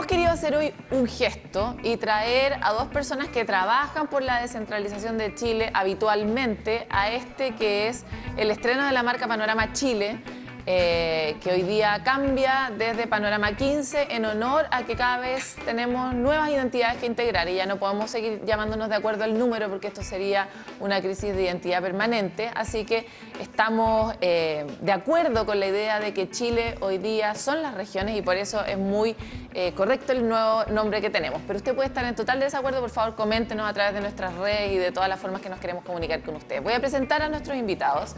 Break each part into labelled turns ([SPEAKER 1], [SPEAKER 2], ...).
[SPEAKER 1] hemos querido hacer hoy un gesto y traer a dos personas que trabajan por la descentralización de Chile habitualmente a este que es el estreno de la marca Panorama Chile, que hoy día cambia desde Panorama 15 en honor a que cada vez tenemos nuevas identidades que integrar y ya no podemos seguir llamándonos de acuerdo al número porque esto sería una crisis de identidad permanente. Así que estamos de acuerdo con la idea de que Chile hoy día son las regiones y por eso es muy correcto el nuevo nombre que tenemos. Pero usted puede estar en total desacuerdo, por favor coméntenos a través de nuestras redes y de todas las formas que nos queremos comunicar con ustedes. Voy a presentar a nuestros invitados.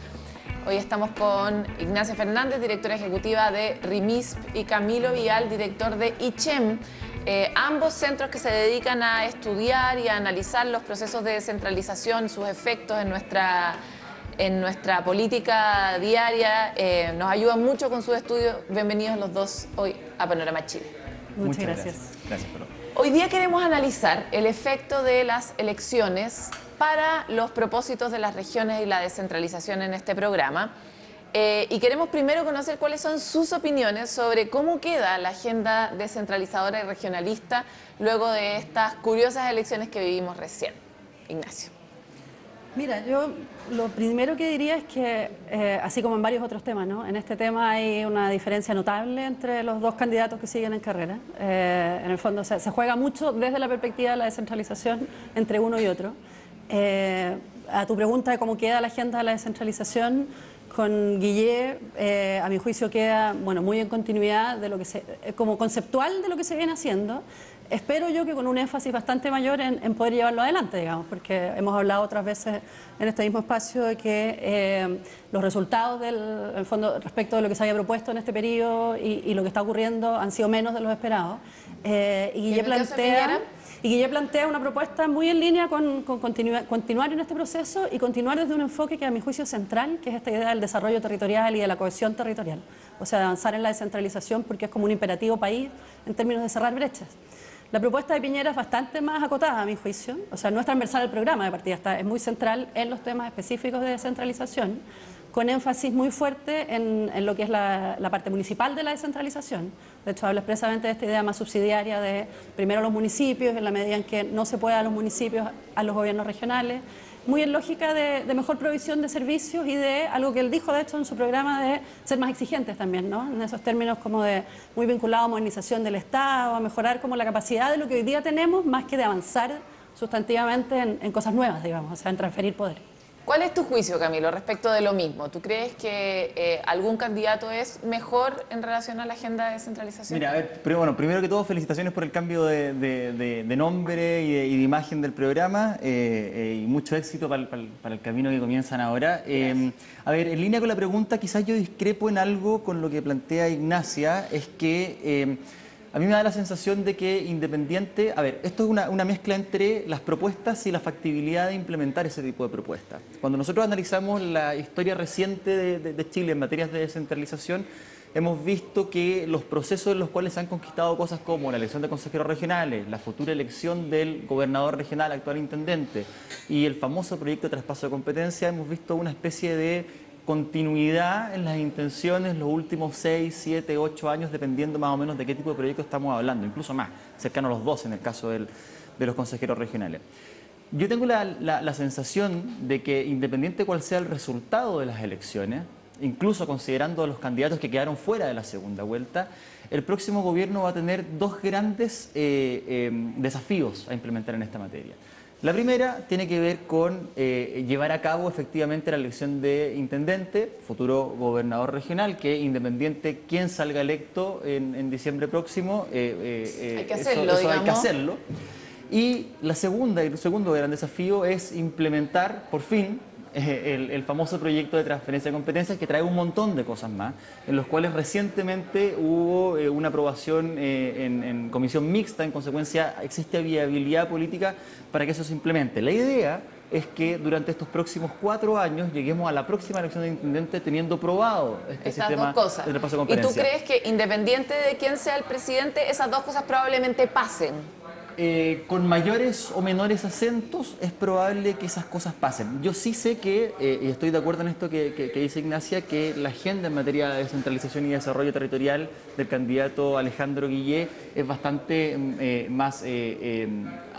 [SPEAKER 1] Hoy estamos con Ignacia Fernández, directora ejecutiva de RIMISP, y Camilo Vial, director de ICHEM, ambos centros que se dedican a estudiar y a analizar los procesos de descentralización, sus efectos en nuestra política diaria. Nos ayudan mucho con sus estudios. Bienvenidos los dos hoy a Panorama Chile.
[SPEAKER 2] Muchas gracias.
[SPEAKER 3] Gracias, Pablo.
[SPEAKER 1] Hoy día queremos analizar el efecto de las elecciones para los propósitos de las regiones y la descentralización en este programa. Y queremos primero conocer cuáles son sus opiniones sobre cómo queda la agenda descentralizadora y regionalista luego de estas curiosas elecciones que vivimos recién. Ignacio.
[SPEAKER 2] Mira, yo lo primero que diría es que, así como en varios otros temas, ¿no? En este tema hay una diferencia notable entre los dos candidatos que siguen en carrera. En el fondo se juega mucho desde la perspectiva de la descentralización entre uno y otro. A tu pregunta de cómo queda la agenda de la descentralización, con Guillé, a mi juicio queda muy en continuidad de lo que como conceptual de lo que se viene haciendo. Espero yo que con un énfasis bastante mayor en poder llevarlo adelante, digamos, porque hemos hablado otras veces en este mismo espacio de que los resultados en el fondo, respecto de lo que se había propuesto en este periodo y lo que está ocurriendo han sido menos de los esperados. Y Guillé plantea una propuesta muy en línea con continuar en este proceso y continuar desde un enfoque que a mi juicio es central, que es esta idea del desarrollo territorial y de la cohesión territorial. O sea, de avanzar en la descentralización porque es como un imperativo país en términos de cerrar brechas. La propuesta de Piñera es bastante más acotada, a mi juicio. O sea, no es transversal al programa de partida, es muy central en los temas específicos de descentralización, con énfasis muy fuerte en lo que es la parte municipal de la descentralización. De hecho, habla expresamente de esta idea más subsidiaria de primero los municipios, en la medida en que no se pueda a los municipios, a los gobiernos regionales, muy en lógica de mejor provisión de servicios y de algo que él dijo, de hecho, en su programa, de ser más exigentes también, ¿no? En esos términos como de muy vinculado a modernización del Estado, a mejorar como la capacidad de lo que hoy día tenemos, más que de avanzar sustantivamente en cosas nuevas, digamos, o sea, en transferir poder.
[SPEAKER 1] ¿Cuál es tu juicio, Camilo, respecto de lo mismo? ¿Tú crees que algún candidato es mejor en relación a la agenda de descentralización?
[SPEAKER 3] Mira, a ver, primero que todo, felicitaciones por el cambio de nombre y de imagen del programa y mucho éxito para el camino que comienzan ahora. A ver, en línea con la pregunta, quizás yo discrepo en algo con lo que plantea Ignacia, es que a mí me da la sensación de que independiente... A ver, esto es una mezcla entre las propuestas y la factibilidad de implementar ese tipo de propuestas. Cuando nosotros analizamos la historia reciente de Chile en materias de descentralización, hemos visto que los procesos en los cuales se han conquistado cosas como la elección de consejeros regionales, la futura elección del gobernador regional, actual intendente, y el famoso proyecto de traspaso de competencia, hemos visto una especie de continuidad en las intenciones los últimos 6, 7, 8 años, dependiendo más o menos de qué tipo de proyecto estamos hablando, incluso más, cercano a los 12 en el caso de los consejeros regionales. Yo tengo la sensación de que independiente cuál sea el resultado de las elecciones, incluso considerando a los candidatos que quedaron fuera de la segunda vuelta, el próximo gobierno va a tener dos grandes desafíos a implementar en esta materia. La primera tiene que ver con llevar a cabo efectivamente la elección de intendente, futuro gobernador regional, que independiente quién salga electo en diciembre próximo,
[SPEAKER 1] hay que hacerlo,
[SPEAKER 3] eso hay que hacerlo. Y el segundo gran desafío es implementar por fin el famoso proyecto de transferencia de competencias, que trae un montón de cosas más, en los cuales recientemente hubo una aprobación en comisión mixta. En consecuencia existe viabilidad política para que eso se implemente. La idea es que durante estos próximos 4 años lleguemos a la próxima elección de intendente teniendo probado este
[SPEAKER 1] Esas
[SPEAKER 3] sistema
[SPEAKER 1] dos cosas.
[SPEAKER 3] de traspaso de
[SPEAKER 1] ¿Y tú
[SPEAKER 3] competencia.
[SPEAKER 1] crees que independiente de quién sea el presidente, esas dos cosas probablemente pasen?
[SPEAKER 3] Con mayores o menores acentos es probable que esas cosas pasen. Yo sí sé que, y estoy de acuerdo en esto que dice Ignacia, que la agenda en materia de descentralización y desarrollo territorial del candidato Alejandro Guillé es bastante más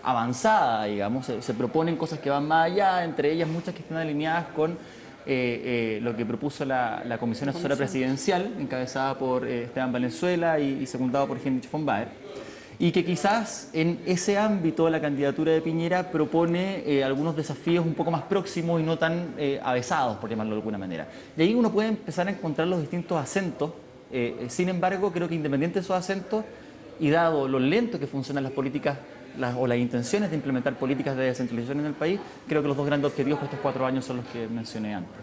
[SPEAKER 3] avanzada, digamos. Se proponen cosas que van más allá, entre ellas muchas que están alineadas con lo que propuso la Comisión Asesora Presidencial, encabezada por Esteban Valenzuela y secundado por Heinrich von Baer. Y que quizás en ese ámbito la candidatura de Piñera propone algunos desafíos un poco más próximos y no tan avesados, por llamarlo de alguna manera. De ahí uno puede empezar a encontrar los distintos acentos. Sin embargo, creo que independiente de esos acentos y dado lo lento que funcionan las políticas o las intenciones de implementar políticas de descentralización en el país, creo que los dos grandes objetivos para estos 4 años son los que mencioné antes.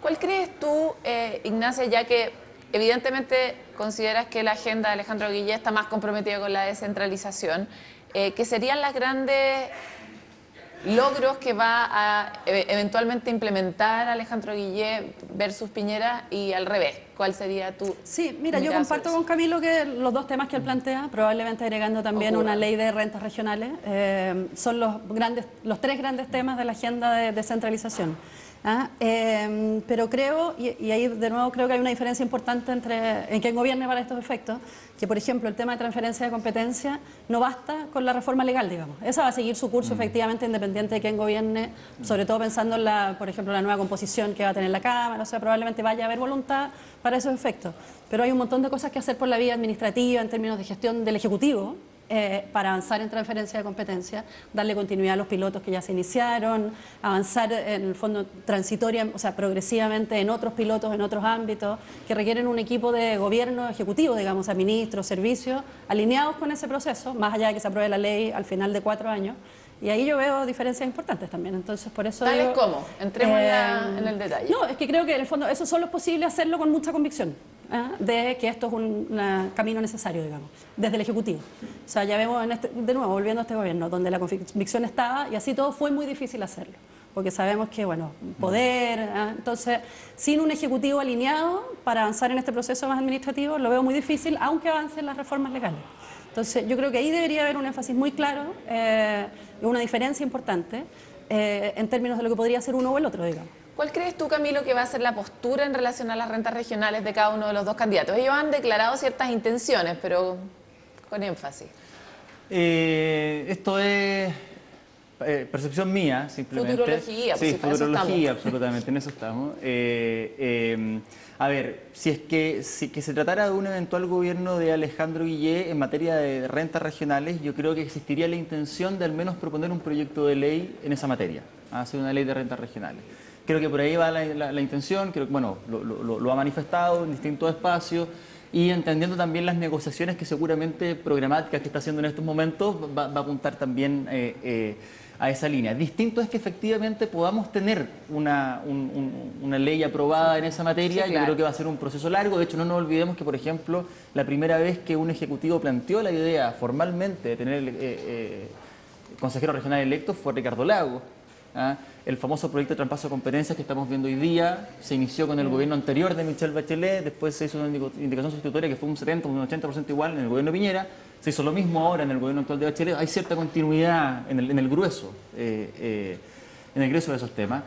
[SPEAKER 1] ¿Cuál crees tú, Ignacia, ya que evidentemente consideras que la agenda de Alejandro Guillé está más comprometida con la descentralización, que serían los grandes logros que va a eventualmente implementar Alejandro Guillé versus Piñera y al revés? ¿Cuál sería tu
[SPEAKER 2] Sí, mira, yo comparto con Camilo que los dos temas que él plantea, probablemente agregando también una ley de rentas regionales, son los 3 grandes temas de la agenda de descentralización. Pero creo, y ahí de nuevo creo que hay una diferencia importante en quién gobierne para estos efectos, que por ejemplo el tema de transferencia de competencia no basta con la reforma legal, digamos. Esa va a seguir su curso efectivamente independiente de quién gobierne, sobre todo pensando en por ejemplo, la nueva composición que va a tener la Cámara, o sea, probablemente vaya a haber voluntad para esos efectos. Pero hay un montón de cosas que hacer por la vía administrativa en términos de gestión del Ejecutivo, para avanzar en transferencia de competencia, darle continuidad a los pilotos que ya se iniciaron, avanzar en el fondo transitoria, o sea, progresivamente en otros pilotos, en otros ámbitos, que requieren un equipo de gobierno ejecutivo, digamos, a ministros, servicios, alineados con ese proceso, más allá de que se apruebe la ley al final de 4 años. Y ahí yo veo diferencias importantes también, entonces por eso
[SPEAKER 1] ¿Tales
[SPEAKER 2] digo,
[SPEAKER 1] cómo? Entremos en el detalle.
[SPEAKER 2] No, es que creo que en el fondo eso solo es posible hacerlo con mucha convicción, de que esto es un camino necesario, digamos, desde el Ejecutivo. O sea, ya vemos, de nuevo, volviendo a este gobierno, donde la convicción estaba y así todo fue muy difícil hacerlo, porque sabemos que, bueno, poder, entonces, sin un Ejecutivo alineado para avanzar en este proceso más administrativo, lo veo muy difícil, aunque avancen las reformas legales. Entonces, yo creo que ahí debería haber un énfasis muy claro, una diferencia importante en términos de lo que podría ser uno o el otro, digamos.
[SPEAKER 1] ¿Cuál crees tú, Camilo, que va a ser la postura en relación a las rentas regionales de cada uno de los dos candidatos? Ellos han declarado ciertas intenciones, pero con énfasis.
[SPEAKER 3] Esto es percepción mía, simplemente.
[SPEAKER 1] Futurología, pues
[SPEAKER 3] sí,
[SPEAKER 1] si para eso
[SPEAKER 3] futurología,
[SPEAKER 1] estamos.
[SPEAKER 3] absolutamente, en eso estamos. A ver, si que se tratara de un eventual gobierno de Alejandro Guillé en materia de rentas regionales, yo creo que existiría la intención de al menos proponer un proyecto de ley en esa materia, hacer una ley de rentas regionales. Creo que por ahí va la intención, creo que bueno, lo ha manifestado en distintos espacios y entendiendo también las negociaciones que seguramente programáticas que está haciendo en estos momentos, va a apuntar también a esa línea. Distinto es que efectivamente podamos tener una ley aprobada en esa materia.
[SPEAKER 1] Sí, claro.
[SPEAKER 3] Yo creo que va a ser un proceso largo. De hecho, no nos olvidemos que, por ejemplo, la primera vez que un ejecutivo planteó la idea formalmente de tener consejero regional electo fue Ricardo Lagos. El famoso proyecto de traspaso de competencias que estamos viendo hoy día se inició con el gobierno anterior de Michelle Bachelet, después se hizo una indicación sustitutoria que fue un 70 o un 80% igual en el gobierno de Piñera, se hizo lo mismo ahora en el gobierno actual de Bachelet. Hay cierta continuidad en el grueso de esos temas.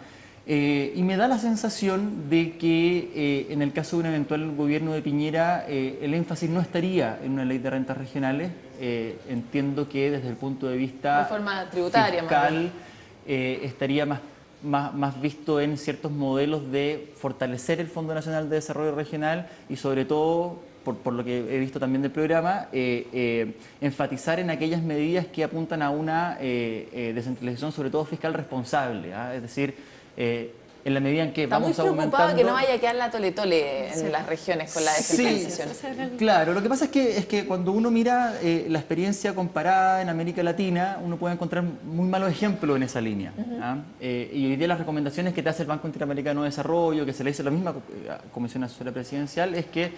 [SPEAKER 3] Y me da la sensación de que en el caso de un eventual gobierno de Piñera el énfasis no estaría en una ley de rentas regionales. Entiendo que desde el punto de vista
[SPEAKER 1] Reforma tributaria,
[SPEAKER 3] fiscal estaría más visto en ciertos modelos de fortalecer el Fondo Nacional de Desarrollo Regional y sobre todo, por lo que he visto también del programa, enfatizar en aquellas medidas que apuntan a una descentralización sobre todo fiscal responsable, es decir, en la medida en que
[SPEAKER 1] Está
[SPEAKER 3] vamos
[SPEAKER 1] muy preocupado
[SPEAKER 3] aumentando...
[SPEAKER 1] que no vaya a quedar la tole-tole en las regiones con la descentralización.
[SPEAKER 3] Sí, claro. Lo que pasa es que cuando uno mira la experiencia comparada en América Latina, uno puede encontrar muy malos ejemplos en esa línea. Y hoy día las recomendaciones que te hace el Banco Interamericano de Desarrollo, que se le dice la misma Comisión Asesora Presidencial, es que,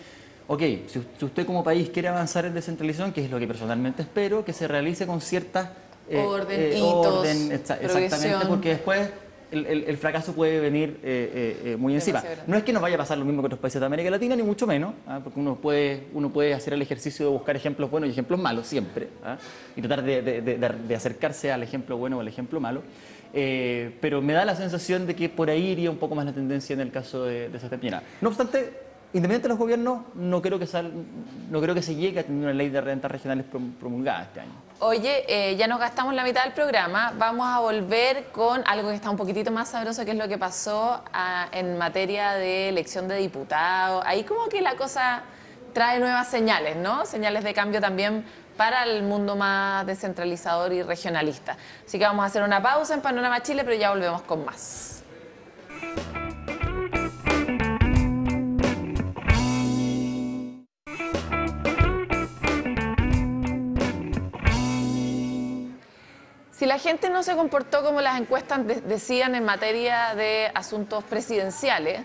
[SPEAKER 3] ok, si usted como país quiere avanzar en descentralización, que es lo que personalmente espero, que se realice con ciertas
[SPEAKER 1] orden, hitos,
[SPEAKER 3] exactamente,
[SPEAKER 1] progresión.
[SPEAKER 3] porque después el fracaso puede venir muy encima. No es que nos vaya a pasar lo mismo que otros países de América Latina, ni mucho menos, porque uno puede hacer el ejercicio de buscar ejemplos buenos y ejemplos malos siempre, y tratar de acercarse al ejemplo bueno o al ejemplo malo. Pero me da la sensación de que por ahí iría un poco más la tendencia en el caso de Sebastián Piñera. No obstante, independientemente de los gobiernos, no creo que se llegue a tener una ley de rentas regionales promulgada este año.
[SPEAKER 1] Oye, ya nos gastamos la mitad del programa, vamos a volver con algo que está un poquitito más sabroso, que es lo que pasó en materia de elección de diputados. Ahí como que la cosa trae nuevas señales, ¿no? Señales de cambio también para el mundo más descentralizador y regionalista. Así que vamos a hacer una pausa en Panorama Chile, pero ya volvemos con más. Si la gente no se comportó como las encuestas decían en materia de asuntos presidenciales,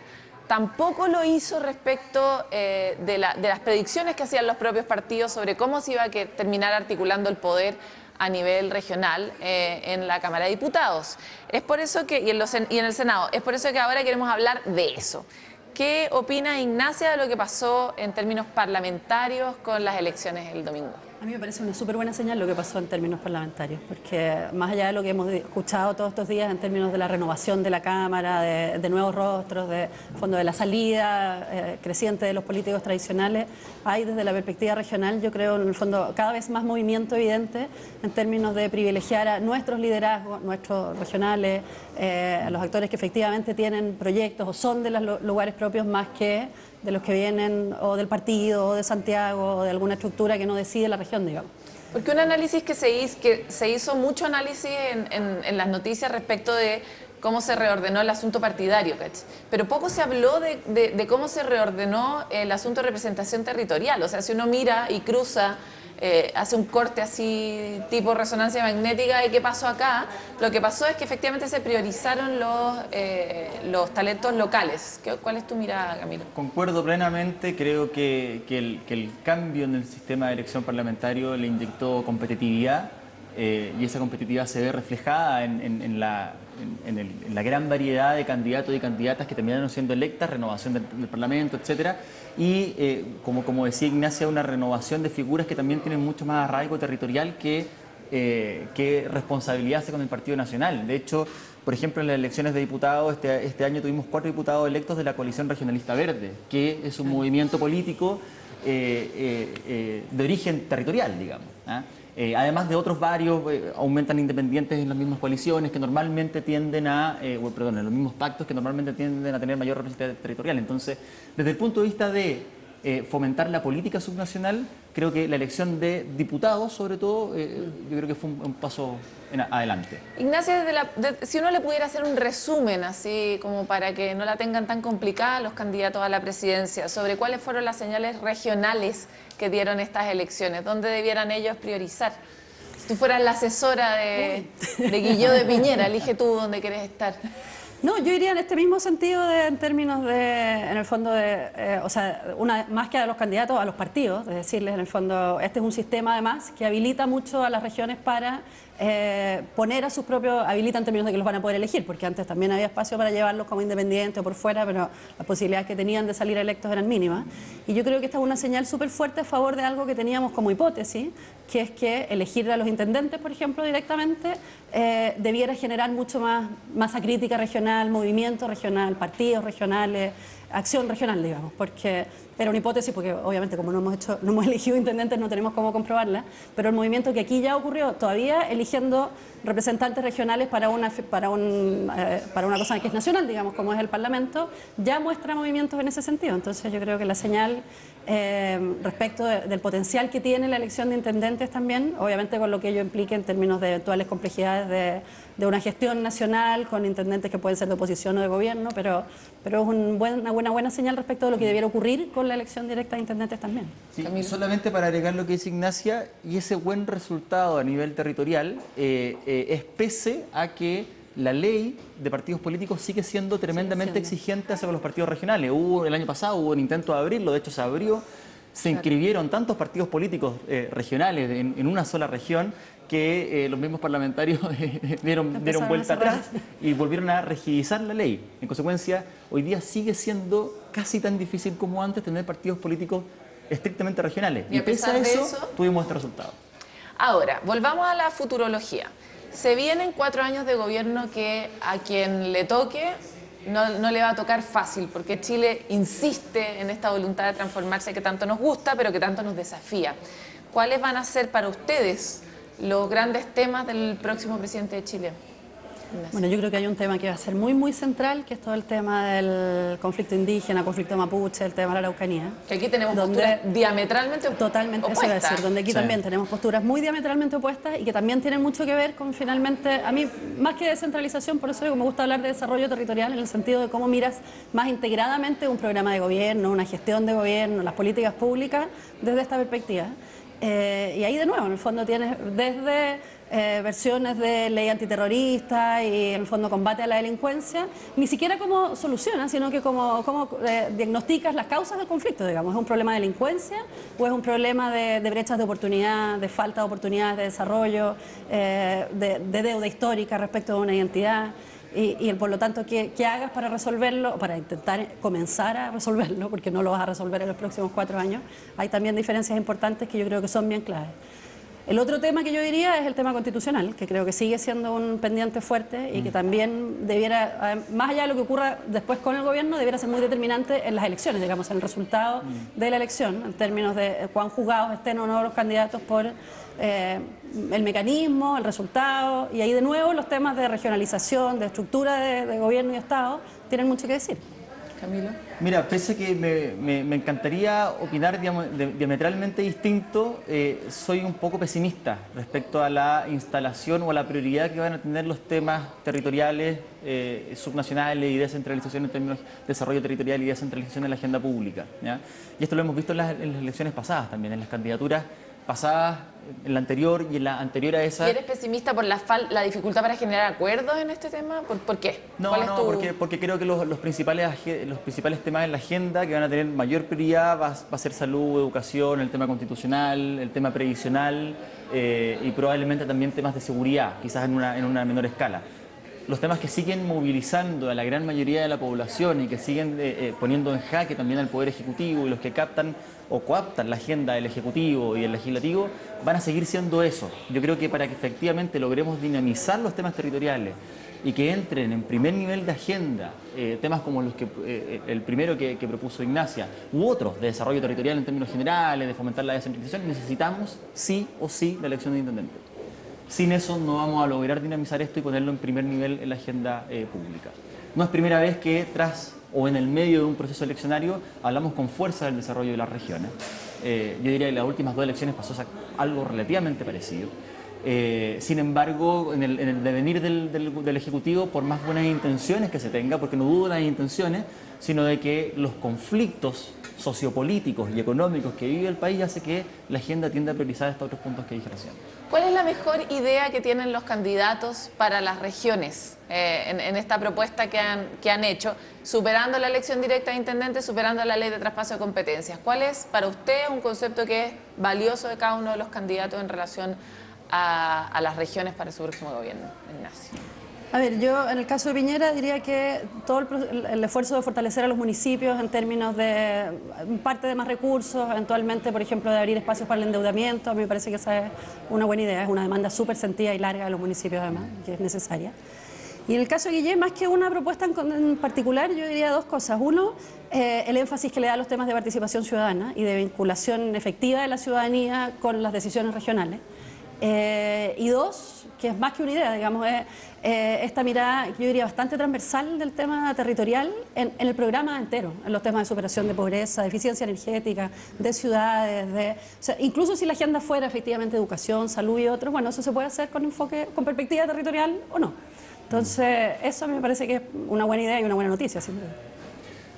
[SPEAKER 1] tampoco lo hizo respecto de las predicciones que hacían los propios partidos sobre cómo se iba a terminar articulando el poder a nivel regional en la Cámara de Diputados. Es por eso que, y en el Senado, es por eso que ahora queremos hablar de eso. ¿Qué opina Ignacia de lo que pasó en términos parlamentarios con las elecciones el domingo?
[SPEAKER 2] A mí me parece una súper buena señal lo que pasó en términos parlamentarios, porque más allá de lo que hemos escuchado todos estos días en términos de la renovación de la Cámara, de nuevos rostros, de fondo de la salida creciente de los políticos tradicionales, hay desde la perspectiva regional, yo creo, en el fondo, cada vez más movimiento evidente en términos de privilegiar a nuestros liderazgos, nuestros regionales, a los actores que efectivamente tienen proyectos o son de los lugares propios más que de los que vienen o del partido o de Santiago o de alguna estructura que no decide la región, digamos.
[SPEAKER 1] Porque un análisis que se hizo mucho análisis en las noticias respecto de cómo se reordenó el asunto partidario, ¿cachai? Pero poco se habló de cómo se reordenó el asunto de representación territorial. O sea, si uno mira y cruza, hace un corte así tipo resonancia magnética de qué pasó acá, lo que pasó es que efectivamente se priorizaron los talentos locales. ¿Cuál es tu mirada, Camilo?
[SPEAKER 3] Concuerdo plenamente, creo que el cambio en el sistema de elección parlamentario le inyectó competitividad y esa competitividad se ve reflejada en la gran variedad de candidatos y candidatas que terminaron siendo electas, renovación del Parlamento, etcétera, y como decía Ignacia, una renovación de figuras que también tienen mucho más arraigo territorial que responsabilidad con el Partido Nacional. De hecho, por ejemplo, en las elecciones de diputados, este año tuvimos 4 diputados electos de la Coalición Regionalista Verde, que es un movimiento político de origen territorial, digamos. Además de otros varios, aumentan independientes en las mismas coaliciones que normalmente tienden en los mismos pactos que normalmente tienden a tener mayor representatividad territorial. Entonces, desde el punto de vista de fomentar la política subnacional, creo que la elección de diputados, sobre todo, yo creo que fue un paso adelante.
[SPEAKER 1] Ignacia, si uno le pudiera hacer un resumen, así como para que no la tengan tan complicada los candidatos a la presidencia, sobre cuáles fueron las señales regionales que dieron estas elecciones, dónde debieran ellos priorizar. Si tú fueras la asesora de Guilló de Piñera, elige tú dónde quieres estar.
[SPEAKER 2] No, yo iría en este mismo sentido en términos en el fondo más que a los candidatos, a los partidos, de decirles en el fondo, este es un sistema además que habilita mucho a las regiones para poner a sus propios, habilita en términos de que los van a poder elegir, porque antes también había espacio para llevarlos como independientes o por fuera, pero las posibilidades que tenían de salir electos eran mínimas. Y yo creo que esta es una señal súper fuerte a favor de algo que teníamos como hipótesis, que es que elegir a los intendentes, por ejemplo, directamente, debiera generar mucho más masa crítica regional, movimiento regional, partidos regionales, acción regional, digamos, porque era una hipótesis, porque obviamente como no hemos elegido intendentes no tenemos cómo comprobarla, pero el movimiento que aquí ya ocurrió, todavía eligiendo representantes regionales para una cosa que es nacional, digamos, como es el Parlamento, ya muestra movimientos en ese sentido. Entonces yo creo que la señal respecto del potencial que tiene la elección de intendentes también, obviamente con lo que ello implique en términos de eventuales complejidades de una gestión nacional con intendentes que pueden ser de oposición o de gobierno, pero es una buena señal respecto de lo que debiera ocurrir con la elección directa de intendentes también.
[SPEAKER 3] Sí, solamente para agregar lo que dice Ignacia, y ese buen resultado a nivel territorial es pese a que la ley de partidos políticos sigue siendo tremendamente exigente hacia los partidos regionales. El año pasado hubo un intento de abrirlo, de hecho se abrió se inscribieron tantos partidos políticos regionales en una sola región que los mismos parlamentarios dieron vuelta atrás y volvieron a rigidizar la ley. En consecuencia, hoy día sigue siendo casi tan difícil como antes tener partidos políticos estrictamente regionales.
[SPEAKER 1] Y
[SPEAKER 3] pese a eso, tuvimos este resultado.
[SPEAKER 1] Ahora, volvamos a la futurología. Se vienen 4 años de gobierno que a quien le toque no le va a tocar fácil, porque Chile insiste en esta voluntad de transformarse que tanto nos gusta, pero que tanto nos desafía. ¿Cuáles van a ser para ustedes los grandes temas del próximo presidente de Chile?
[SPEAKER 2] Bueno, yo creo que hay un tema que va a ser muy, muy central, que es todo el tema del conflicto indígena, conflicto mapuche, el tema de la Araucanía.
[SPEAKER 1] Que aquí tenemos posturas diametralmente
[SPEAKER 2] totalmente
[SPEAKER 1] opuestas.
[SPEAKER 2] Eso iba a decir, donde aquí también tenemos posturas muy diametralmente opuestas y que también tienen mucho que ver con, finalmente, a mí, más que descentralización, por eso me gusta hablar de desarrollo territorial, en el sentido de cómo miras más integradamente un programa de gobierno, una gestión de gobierno, las políticas públicas, desde esta perspectiva. Y ahí, de nuevo, en el fondo tienes desde versiones de ley antiterrorista y en el fondo combate a la delincuencia, ni siquiera como soluciona, sino que como diagnosticas las causas del conflicto, digamos. ¿Es un problema de delincuencia o es un problema de brechas de oportunidad, de falta de oportunidades de desarrollo, de deuda histórica respecto a una identidad? Y por lo tanto, ¿qué hagas para resolverlo, para intentar comenzar a resolverlo, porque no lo vas a resolver en los próximos 4 años? Hay también diferencias importantes que yo creo que son bien claves. El otro tema que yo diría es el tema constitucional, que creo que sigue siendo un pendiente fuerte y que también debiera, más allá de lo que ocurra después con el gobierno, debiera ser muy determinante en las elecciones, digamos, en el resultado de la elección, en términos de cuán jugados estén o no los candidatos por el mecanismo, el resultado, y ahí de nuevo los temas de regionalización, de estructura de gobierno y Estado tienen mucho que decir.
[SPEAKER 1] Camilo.
[SPEAKER 3] Mira, pese a que me encantaría opinar diametralmente distinto, soy un poco pesimista respecto a la instalación o a la prioridad que van a tener los temas territoriales, subnacionales y descentralización en términos de desarrollo territorial y descentralización en la agenda pública, ¿ya? Y esto lo hemos visto en las elecciones pasadas también, en las candidaturas pasadas, en la anterior y en la anterior a esa.
[SPEAKER 1] ¿Y eres pesimista por la dificultad para generar acuerdos en este tema? ¿Por qué?
[SPEAKER 3] No, porque creo que los principales temas en la agenda que van a tener mayor prioridad va a ser salud, educación, el tema constitucional, el tema previsional y probablemente también temas de seguridad, quizás en una menor escala. Los temas que siguen movilizando a la gran mayoría de la población y que siguen poniendo en jaque también al Poder Ejecutivo y los que captan o coaptan la agenda del Ejecutivo y del Legislativo, van a seguir siendo eso. Yo creo que para que efectivamente logremos dinamizar los temas territoriales y que entren en primer nivel de agenda temas como los que el primero que propuso Ignacia u otros de desarrollo territorial en términos generales, de fomentar la descentralización, necesitamos sí o sí la elección de intendente. Sin eso no vamos a lograr dinamizar esto y ponerlo en primer nivel en la agenda pública. No es primera vez que tras o en el medio de un proceso eleccionario hablamos con fuerza del desarrollo de las regiones. Yo diría que en las últimas 2 elecciones pasó algo relativamente parecido. Sin embargo, en el devenir del Ejecutivo, por más buenas intenciones que se tenga, porque no dudo las intenciones, sino de que los conflictos sociopolíticos y económicos que vive el país hace que la agenda tienda a priorizar estos otros puntos que dije recién.
[SPEAKER 1] ¿Cuál es la mejor idea que tienen los candidatos para las regiones en esta propuesta que han hecho, superando la elección directa de intendentes, superando la ley de traspaso de competencias? ¿Cuál es para usted un concepto que es valioso de cada uno de los candidatos en relación a las regiones para su próximo gobierno? Ignacio.
[SPEAKER 2] A ver, yo en el caso de Piñera diría que todo el esfuerzo de fortalecer a los municipios en términos de parte de más recursos, eventualmente, por ejemplo, de abrir espacios para el endeudamiento, a mí me parece que esa es una buena idea, es una demanda súper sentida y larga de los municipios además, que es necesaria. Y en el caso de Guillén, más que una propuesta en particular, yo diría 2 cosas. Uno, el énfasis que le da a los temas de participación ciudadana y de vinculación efectiva de la ciudadanía con las decisiones regionales. Y 2, que es más que una idea, digamos, esta mirada, yo diría, bastante transversal del tema territorial en el programa entero, en los temas de superación de pobreza, de eficiencia energética, de ciudades, o sea, incluso si la agenda fuera efectivamente educación, salud y otros, bueno, eso se puede hacer con enfoque, con perspectiva territorial o no. Entonces, eso a mí me parece que es una buena idea y una buena noticia, sin duda.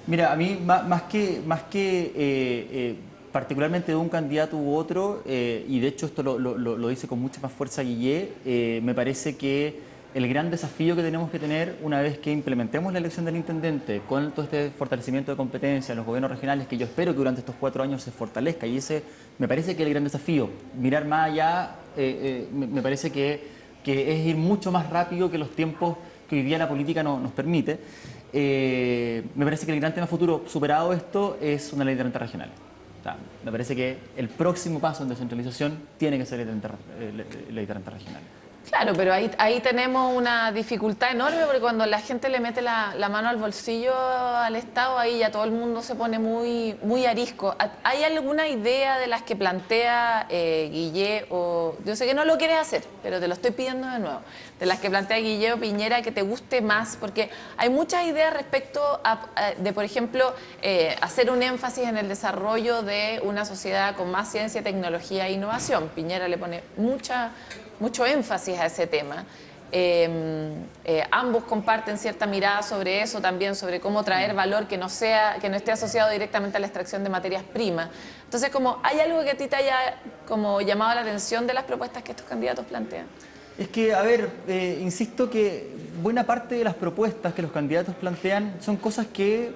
[SPEAKER 3] Mira, a mí más que particularmente de un candidato u otro, y de hecho esto lo dice con mucha más fuerza Guillé, me parece que el gran desafío que tenemos que tener una vez que implementemos la elección del intendente con todo este fortalecimiento de competencia en los gobiernos regionales, que yo espero que durante estos 4 años se fortalezca, y ese me parece que es el gran desafío, mirar más allá, me parece que es ir mucho más rápido que los tiempos que hoy día la política nos permite. Me parece que el gran tema futuro, superado esto, es una ley de renta regional. O sea, me parece que el próximo paso en descentralización tiene que ser ley de renta regional.
[SPEAKER 1] Claro, pero ahí tenemos una dificultad enorme porque cuando la gente le mete la mano al bolsillo al Estado, ahí ya todo el mundo se pone muy arisco. ¿Hay alguna idea de las que plantea Guillé, o yo sé que no lo quieres hacer, pero te lo estoy pidiendo de nuevo, de las que plantea Guillé o Piñera que te guste más? Porque hay muchas ideas respecto de, por ejemplo, hacer un énfasis en el desarrollo de una sociedad con más ciencia, tecnología e innovación. Piñera le pone mucho énfasis a ese tema. Ambos comparten cierta mirada sobre eso, también sobre cómo traer valor que no esté asociado directamente a la extracción de materias primas. Entonces, ¿hay algo que a ti te haya llamado la atención de las propuestas que estos candidatos plantean?
[SPEAKER 3] Es que, a ver, insisto que buena parte de las propuestas que los candidatos plantean son cosas que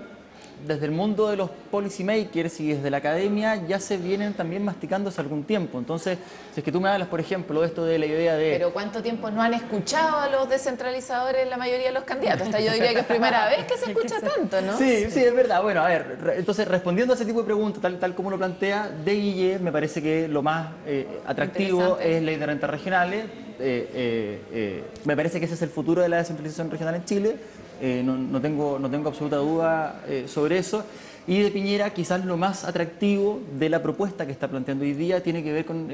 [SPEAKER 3] desde el mundo de los policymakers y desde la academia ya se vienen también masticando hace algún tiempo. Entonces, si es que tú me hablas, por ejemplo, de esto de la idea de...
[SPEAKER 1] Pero ¿cuánto tiempo no han escuchado a los descentralizadores la mayoría de los candidatos? Hasta yo diría que es primera vez que se escucha tanto, ¿no?
[SPEAKER 3] Sí, es verdad. Bueno, a ver, entonces respondiendo a ese tipo de preguntas, tal como lo plantea, de Guillé me parece que lo más atractivo es ley de rentas regionales. Me parece que ese es el futuro de la descentralización regional en Chile. No tengo absoluta duda sobre eso. Y de Piñera, quizás lo más atractivo de la propuesta que está planteando hoy día tiene que ver con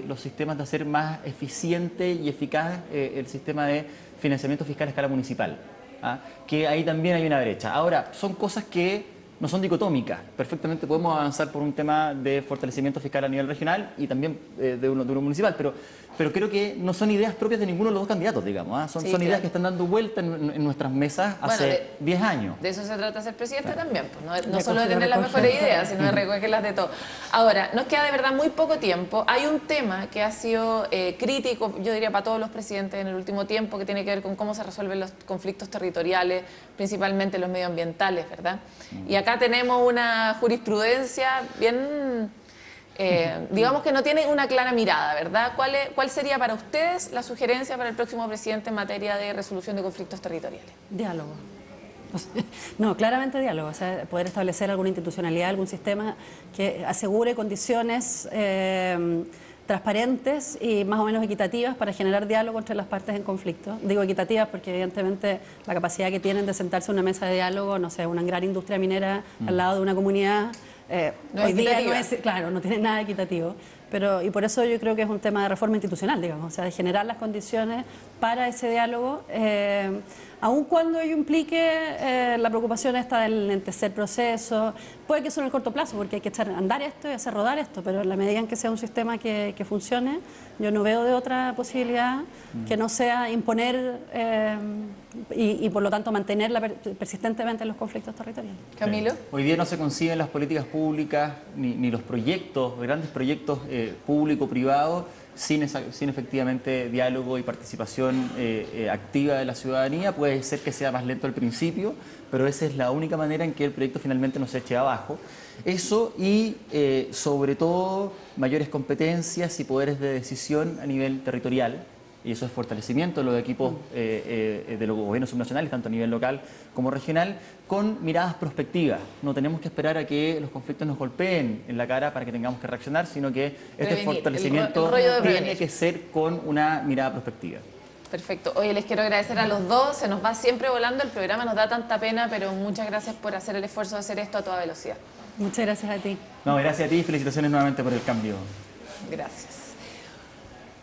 [SPEAKER 3] los sistemas de hacer más eficiente y eficaz el sistema de financiamiento fiscal a escala municipal, ¿ah? Que ahí también hay una brecha. Ahora, son cosas que no son dicotómicas. Perfectamente podemos avanzar por un tema de fortalecimiento fiscal a nivel regional y también de uno municipal, pero creo que no son ideas propias de ninguno de los dos candidatos, digamos, ¿ah? Son
[SPEAKER 1] claro,
[SPEAKER 3] ideas que están dando vuelta en nuestras mesas hace 10 años.
[SPEAKER 1] De eso se trata ser presidente también, pues, no solo de tener las mejores ideas, sino de recogerlas de todo. Ahora, nos queda de verdad muy poco tiempo. Hay un tema que ha sido crítico, yo diría, para todos los presidentes en el último tiempo, que tiene que ver con cómo se resuelven los conflictos territoriales, principalmente los medioambientales, ¿verdad? Y acá tenemos una jurisprudencia bien... digamos que no tiene una clara mirada, ¿verdad? ¿Cuál sería para ustedes la sugerencia para el próximo presidente en materia de resolución de conflictos territoriales?
[SPEAKER 2] Diálogo. No, claramente diálogo. O sea, poder establecer alguna institucionalidad, algún sistema que asegure condiciones transparentes y más o menos equitativas para generar diálogo entre las partes en conflicto. Digo equitativas porque evidentemente la capacidad que tienen de sentarse en una mesa de diálogo, no sé, una gran industria minera al lado de una comunidad, hoy día no es, claro, no tiene nada equitativo. Y por eso yo creo que es un tema de reforma institucional, digamos, o sea, de generar las condiciones para ese diálogo, aun cuando ello implique la preocupación esta del lentecer proceso. Puede que eso en el corto plazo, porque hay que echar a andar esto y hacer rodar esto, pero en la medida en que sea un sistema que funcione, yo no veo de otra posibilidad que no sea imponer y por lo tanto mantenerla persistentemente en los conflictos territoriales.
[SPEAKER 1] Camilo.
[SPEAKER 3] Hoy día no se conciben las políticas públicas ni los proyectos, grandes proyectos público-privados sin efectivamente diálogo y participación activa de la ciudadanía. Puede ser que sea más lento al principio, pero esa es la única manera en que el proyecto finalmente no se eche abajo. Eso y sobre todo mayores competencias y poderes de decisión a nivel territorial. Y eso es fortalecimiento de los equipos de los gobiernos subnacionales, tanto a nivel local como regional, con miradas prospectivas. No tenemos que esperar a que los conflictos nos golpeen en la cara para que tengamos que reaccionar, sino que este fortalecimiento tiene que ser con una mirada prospectiva.
[SPEAKER 1] Perfecto. Oye, les quiero agradecer a los dos. Se nos va siempre volando el programa, nos da tanta pena, pero muchas gracias por hacer el esfuerzo de hacer esto a toda velocidad.
[SPEAKER 2] Muchas gracias a ti.
[SPEAKER 3] No, gracias a ti y felicitaciones nuevamente por el cambio.
[SPEAKER 1] Gracias.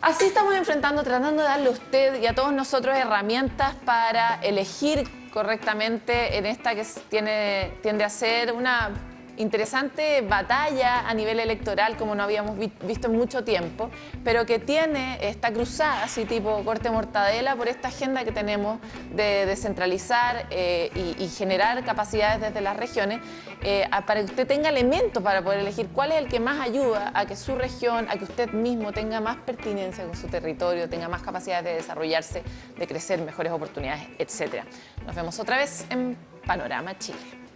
[SPEAKER 1] Así estamos enfrentando, tratando de darle a usted y a todos nosotros herramientas para elegir correctamente en esta que tiende a ser una interesante batalla a nivel electoral como no habíamos visto en mucho tiempo, pero que está cruzada así tipo corte mortadela por esta agenda que tenemos de descentralizar y generar capacidades desde las regiones para que usted tenga elementos para poder elegir cuál es el que más ayuda a que su región, a que usted mismo tenga más pertinencia con su territorio, tenga más capacidades de desarrollarse, de crecer, mejores oportunidades, etc. Nos vemos otra vez en Panorama Chile.